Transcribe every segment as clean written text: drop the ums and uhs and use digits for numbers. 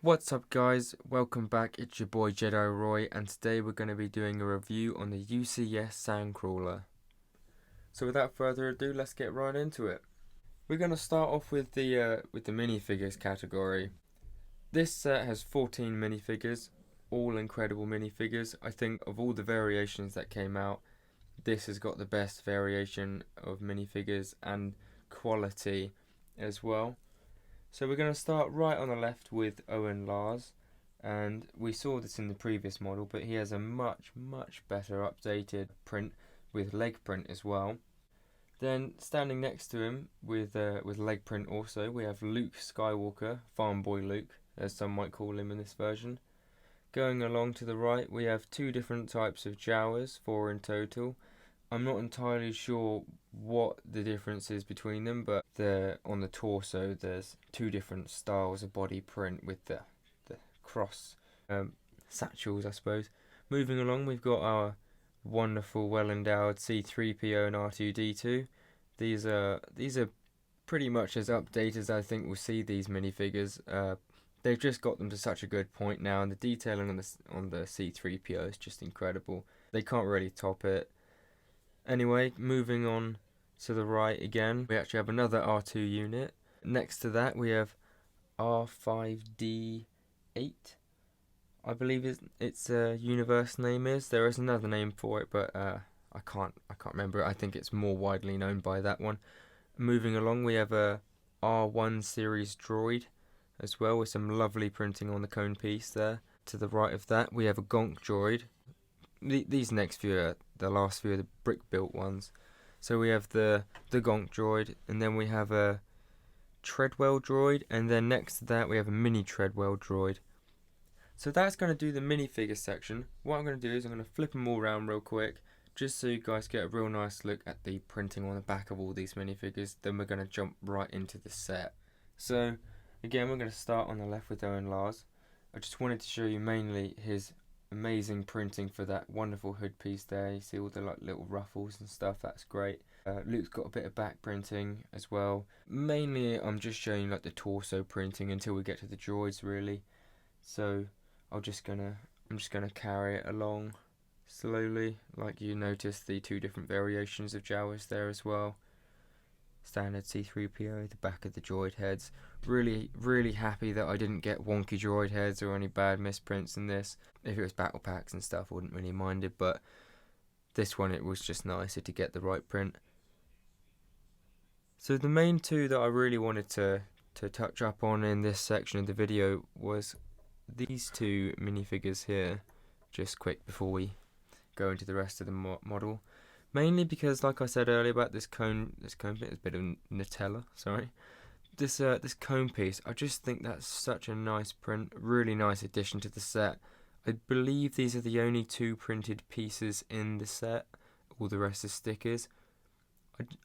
What's up guys, welcome back, it's your boy Jedi Roy, and today we're going to be doing a review on the UCS Sandcrawler. So without further ado, let's get right into it. We're going to start off with the minifigures category. This set has 14 minifigures, all incredible minifigures. I think of all the variations that came out, this has got the best variation of minifigures and quality as well. So we're going to start right on the left with Owen Lars, and we saw this in the previous model, but he has a much better updated print with leg print as well. Then standing next to him with leg print also, we have Luke Skywalker, Farm Boy Luke, as some might call him in this version. Going along to the right, we have two different types of Jawas, 4 in total. I'm not entirely sure what the difference is between them, but on the torso there's two different styles of body print with the cross satchels, I suppose. Moving along, we've got our wonderful, well-endowed C-3PO and R2-D2. These are pretty much as updated as I think we'll see these minifigures. They've just got them to such a good point now, and the detailing on the C-3PO is just incredible. They can't really top it. Anyway, moving on to the right again, we actually have another R2 unit. Next to that we have R5D8, I believe its universe name is. There is another name for it, but I can't remember it. I think it's more widely known by that one. Moving along, we have a R1 series droid as well, with some lovely printing on the cone piece there. To the right of that we have a Gonk droid. These next few are the last few are the brick built ones. So we have the Gonk droid, and then we have a Treadwell droid, and then next to that we have a mini Treadwell droid. So that's going to do the minifigure section. What I'm going to do is I'm going to flip them all around real quick, just so you guys get a real nice look at the printing on the back of all these minifigures. Then we're going to jump right into the set. So again, we're going to start on the left with Owen Lars. I just wanted to show you mainly his amazing printing for that wonderful hood piece there. You see all the little ruffles and stuff, that's great. Luke's got a bit of back printing as well. Mainly I'm just showing the torso printing until we get to the droids really. So I'm just gonna carry it along slowly. Like you notice the two different variations of Jawas there as well. Standard C-3PO, the back of the droid heads. Really happy that I didn't get wonky droid heads or any bad misprints in this. If it was battle packs and stuff, I wouldn't really mind it, but this one it was just nicer to get the right print. So the main two that I really wanted to touch up on in this section of the video was these two minifigures here, just quick before we go into the rest of the model. Mainly because, like I said earlier about this cone piece, it's a bit of Nutella, sorry. This cone piece, I just think that's such a nice print, really nice addition to the set. I believe these are the only two printed pieces in the set, all the rest are stickers.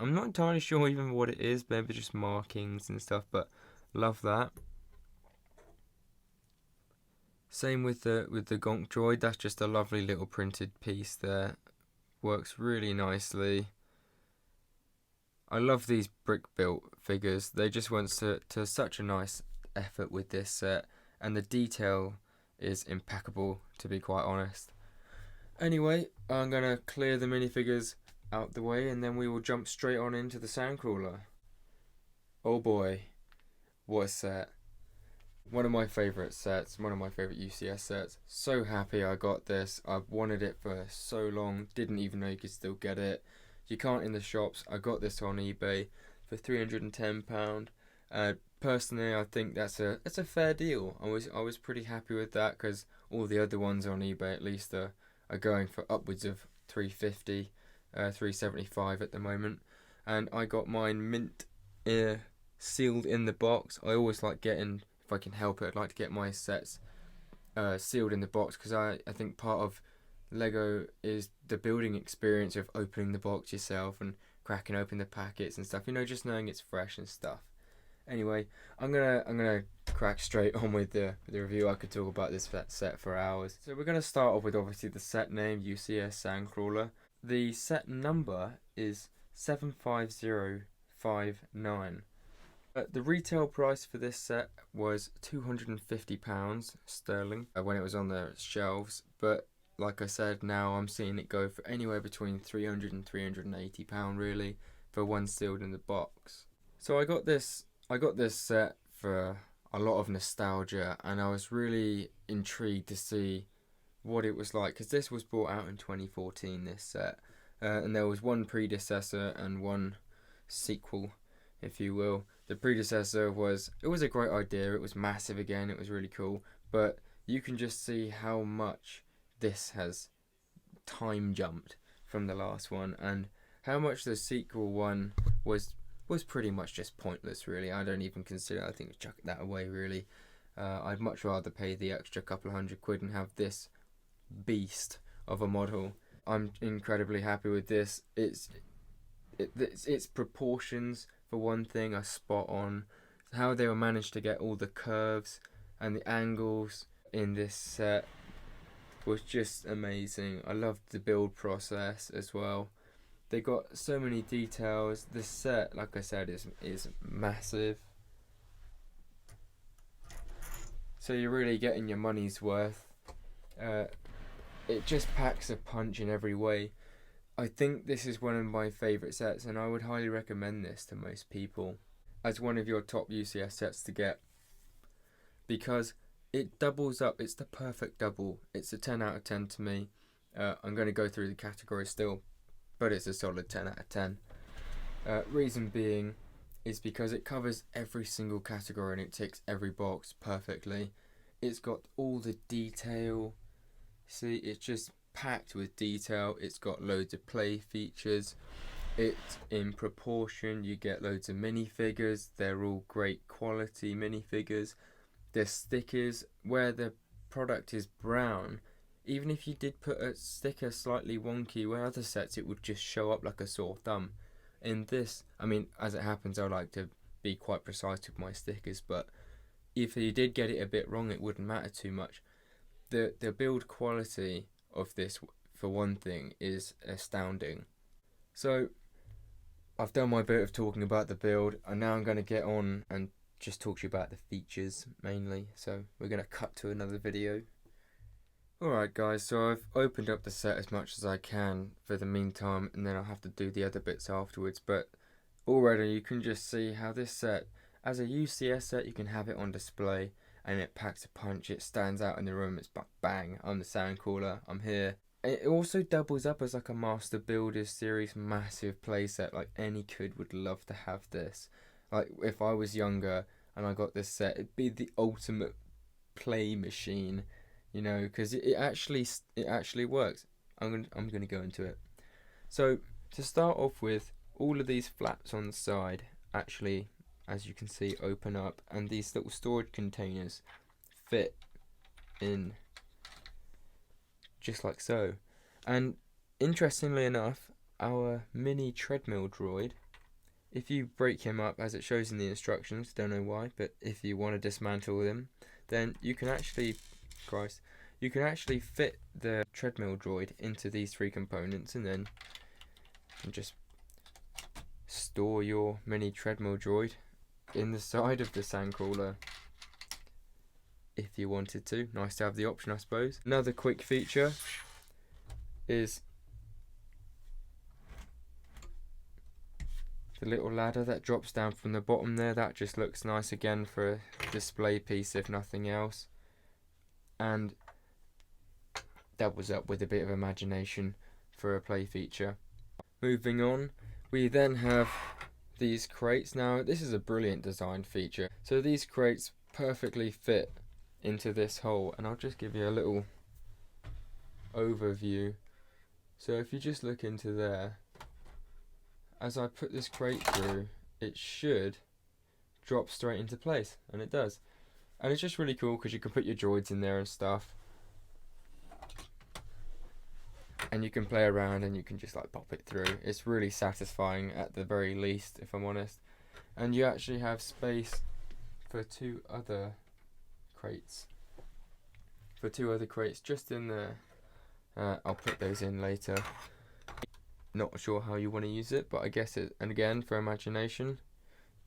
I'm not entirely sure even what it is, maybe just markings and stuff, but love that. Same with the Gonk droid, that's just a lovely little printed piece there. Works really nicely. I love these brick built figures. They just went to such a nice effort with this set, and the detail is impeccable, to be quite honest. Anyway, I'm gonna clear the minifigures out the way, and then we will jump straight on into the Sandcrawler. Oh boy, what a set. One of my favourite sets, one of my favourite UCS sets. So happy I got this. I've wanted it for so long, didn't even know you could still get it. You can't in the shops. I got this on eBay for £310. Personally, I think that's a fair deal. I was pretty happy with that, because all the other ones on eBay at least are going for upwards of £350, £375 at the moment. And I got mine mint sealed in the box. I always like getting, if I can help it, I'd like to get my sets sealed in the box, because I think part of Lego is the building experience of opening the box yourself and cracking open the packets and stuff, just knowing it's fresh and stuff. Anyway, I'm gonna crack straight on with the review. I could talk about this set for hours. So we're gonna start off with obviously the set name, UCS Sandcrawler. The set number is 75059. The retail price for this set was £250 sterling when it was on the shelves, but like I said, now I'm seeing it go for anywhere between £300 and £380 really for one sealed in the box. So I got this set for a lot of nostalgia, and I was really intrigued to see what it was like, because this was brought out in 2014, this set, and there was one predecessor and one sequel, if you will. The predecessor was a great idea, it was massive again, it was really cool, but you can just see how much this has time jumped from the last one, and how much the sequel one was pretty much just pointless really. I don't even consider, I think chuck that away really. I'd much rather pay the extra couple of £100 and have this beast of a model. I'm incredibly happy with this. Its proportions, for one thing, are spot on. How they were managed to get all the curves and the angles in this set was just amazing. I loved the build process as well. They got so many details. This set, like I said, is massive. So you're really getting your money's worth. It just packs a punch in every way. I think this is one of my favourite sets, and I would highly recommend this to most people as one of your top UCS sets to get, because it doubles up. It's the perfect double. It's a 10 out of 10 to me. I'm going to go through the categories still, but it's a solid 10 out of 10. Reason being is because it covers every single category and it ticks every box perfectly. It's got all the detail. See, it's just packed with detail. It's got loads of play features. It's in proportion. You get loads of minifigures. They're all great quality minifigures. The stickers, where the product is brown, even if you did put a sticker slightly wonky, where other sets it would just show up like a sore thumb. In this, I mean, as it happens, I like to be quite precise with my stickers, but if you did get it a bit wrong, it wouldn't matter too much. The build quality of this, for one thing, is astounding. So I've done my bit of talking about the build, and now I'm going to get on and just talk to you about the features mainly. So we're going to cut to another video. Alright guys, so I've opened up the set as much as I can for the meantime, and then I'll have to do the other bits afterwards, but already you can just see how this set, as a UCS set, you can have it on display and it packs a punch. It stands out in the room. It's bang, I'm the Sandcrawler, I'm here. It also doubles up as like a Master Builders series massive playset. Like any kid would love to have this. Like if I was younger and I got this set, it'd be the ultimate play machine, you know, because it actually works. I'm gonna go into it. So to start off with, all of these flaps on the side actually, as you can see, open up, and these little storage containers fit in just like so. And interestingly enough, our mini treadmill droid, if you break him up as it shows in the instructions, don't know why, but if you want to dismantle him, then you can actually, you can actually fit the treadmill droid into these three components, and then you can just store your mini treadmill droid in the side of the Sandcrawler if you wanted to. Nice to have the option, I suppose. Another quick feature is the little ladder that drops down from the bottom there. That just looks nice again for a display piece if nothing else, and doubles up with a bit of imagination for a play feature. Moving on, we then have these crates. Now this is a brilliant design feature. So these crates perfectly fit into this hole, and I'll just give you a little overview. So if you just look into there, as I put this crate through, it should drop straight into place, and it does. And it's just really cool because you can put your droids in there and stuff, and you can play around and you can just like pop it through. It's really satisfying at the very least, if I'm honest. And you actually have space for two other crates. Just in there. I'll put those in later. Not sure how you want to use it, but I guess it, and again, for imagination,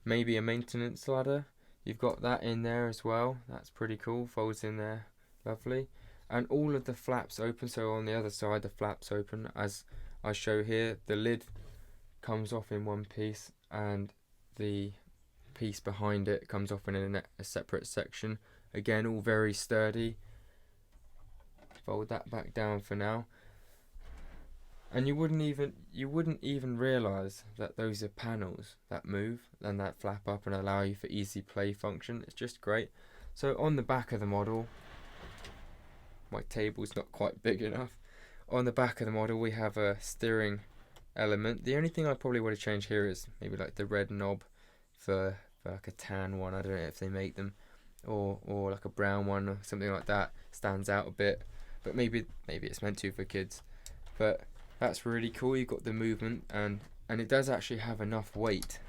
maybe a maintenance ladder. You've got that in there as well. That's pretty cool. Folds in there, lovely. And all of the flaps open. So on the other side, the flaps open as I show here. The lid comes off in one piece, and the piece behind it comes off in a separate section. Again, all very sturdy. Fold that back down for now. And you wouldn't even realise that those are panels that move and that flap up and allow you for easy play function. It's just great. So on the back of the model, my table's not quite big enough. On the back of the model we have a steering element. The only thing I probably would have changed here is maybe like the red knob for like a tan one. I don't know if they make them, or like a brown one or something like that. Stands out a bit, but maybe it's meant to for kids. But that's really cool. You've got the movement, and it does actually have enough weight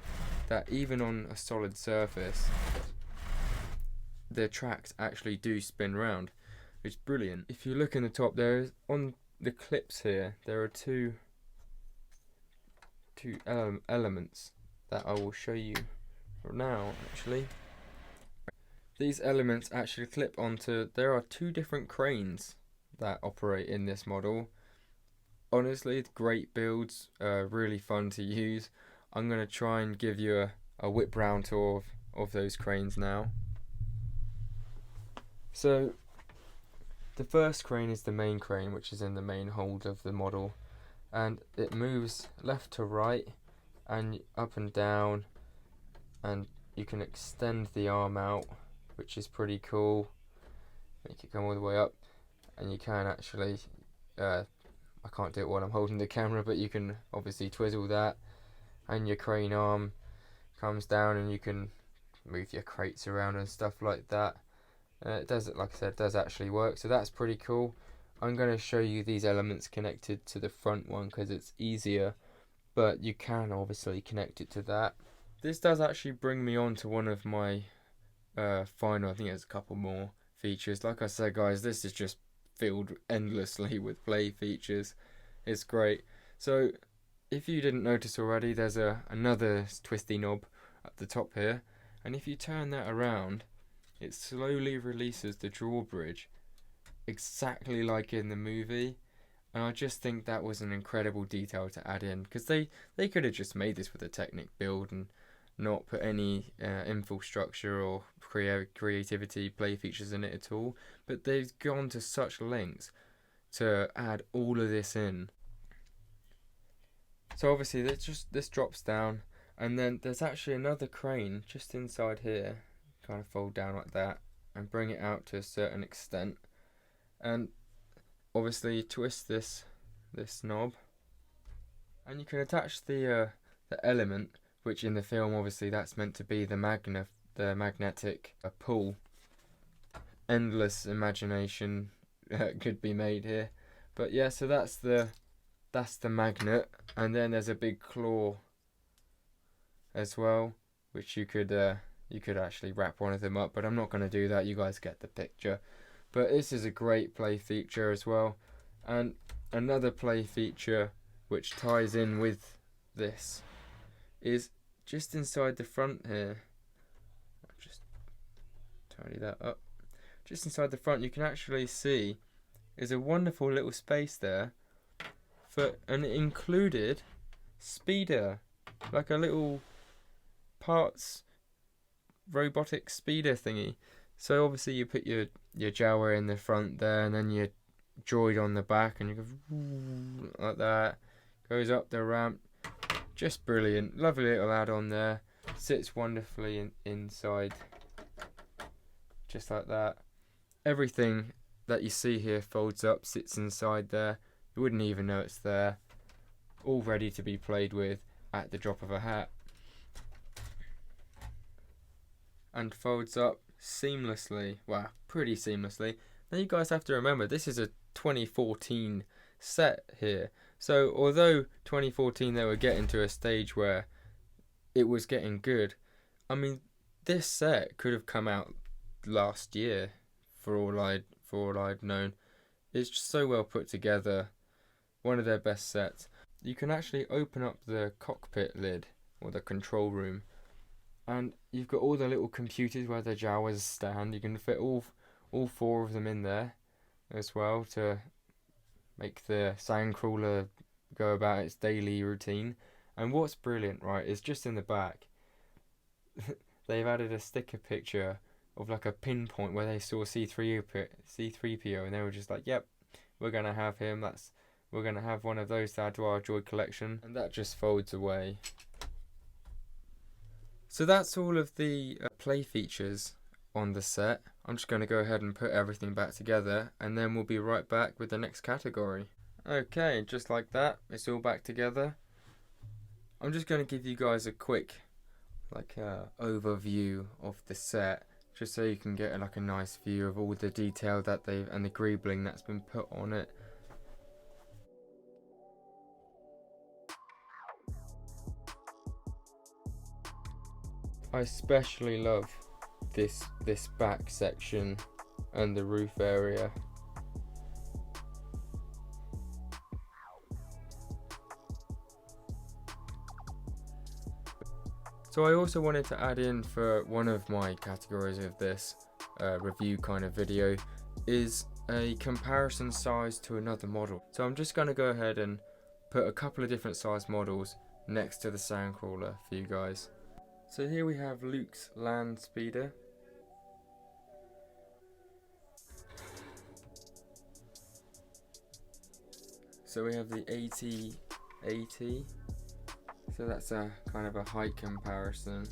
that even on a solid surface the tracks actually do spin round. It's brilliant. If you look in the top, there on the clips here, there are two elements that I will show you now. Actually, these elements actually clip onto. There are two different cranes that operate in this model. Honestly, great builds, really fun to use. I'm going to try and give you a whip round tour of those cranes now. So the first crane is the main crane, which is in the main hold of the model, and it moves left to right and up and down, and you can extend the arm out, which is pretty cool. Make it come all the way up, and you can actually I can't do it while I'm holding the camera, but you can obviously twizzle that, and your crane arm comes down and you can move your crates around and stuff like that. It does, like I said, does actually work, so that's pretty cool. I'm going to show you these elements connected to the front one because it's easier, but you can obviously connect it to that. This does actually bring me on to one of my final, I think there's a couple more features. Like I said, guys, this is just filled endlessly with play features. It's great. So if you didn't notice already, there's another twisty knob at the top here, and if you turn that around, it slowly releases the drawbridge, exactly like in the movie. And I just think that was an incredible detail to add in, because they could have just made this with a Technic build and not put any infrastructure or creativity play features in it at all, but they've gone to such lengths to add all of this in. So obviously this drops down, and then there's actually another crane just inside here. Kind of fold down like that and bring it out to a certain extent, and obviously twist this knob, and you can attach the element, which in the film obviously that's meant to be the magnetic pull. Endless imagination could be made here, but yeah. So that's the magnet, and then there's a big claw as well, which you could actually wrap one of them up, but I'm not going to do that. You guys get the picture. But this is a great play feature as well. And another play feature which ties in with this is just inside the front here. I'll just tidy that up. Just inside the front, you can actually see there's a wonderful little space there for an included speeder, like a little parts robotic speeder thingy. So obviously you put your Jawa in the front there, and then your droid on the back, and you go like that, goes up the ramp. Just brilliant. Lovely little add-on there. Sits wonderfully inside, just like that. Everything that you see here folds up, sits inside there. You wouldn't even know it's there. All ready to be played with at the drop of a hat. And folds up seamlessly. Wow, pretty seamlessly. Now you guys have to remember, this is a 2014 set here. So although 2014 they were getting to a stage where it was getting good, I mean, this set could have come out last year for all I'd known. It's just so well put together. One of their best sets. You can actually open up the cockpit lid, or the control room, And you've got all the little computers where the Jawas stand. You can fit all 4 of them in there as well to make the Sandcrawler go about its daily routine. And what's brilliant, right, is just in the back, they've added a sticker picture of like a pinpoint where they saw C3PO, and they were just like, yep, we're gonna have him. We're gonna have one of those to add to our droid collection, and that just folds away. So that's all of the play features on the set. I'm just going to go ahead and put everything back together, and then we'll be right back with the next category. Okay, just like that, it's all back together. I'm just going to give you guys a quick overview of the set, just so you can get a nice view of all the detail that and the greebling that's been put on it. I especially love this back section and the roof area. So I also wanted to add in for one of my categories of this review kind of video is a comparison size to another model. So I'm just going to go ahead and put a couple of different size models next to the Sandcrawler for you guys. So here we have Luke's land speeder. So we have the AT-AT. So that's a kind of a height comparison.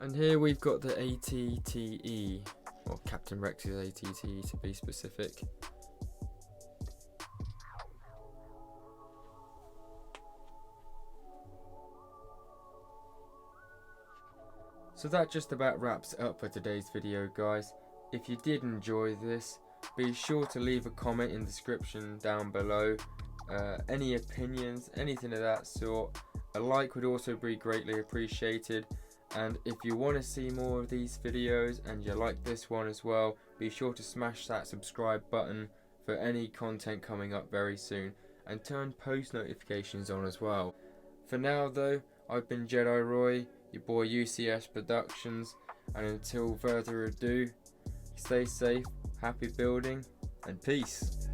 And here we've got the AT-TE, or Captain Rex's AT-TE to be specific. So that just about wraps it up for today's video, guys. If you did enjoy this, be sure to leave a comment in the description down below. Any opinions, anything of that sort. A like would also be greatly appreciated. And if you want to see more of these videos and you like this one as well, be sure to smash that subscribe button for any content coming up very soon. And turn post notifications on as well. For now though, I've been Jedi Roy, your boy UCS Productions, and until further ado, stay safe, happy building, and peace.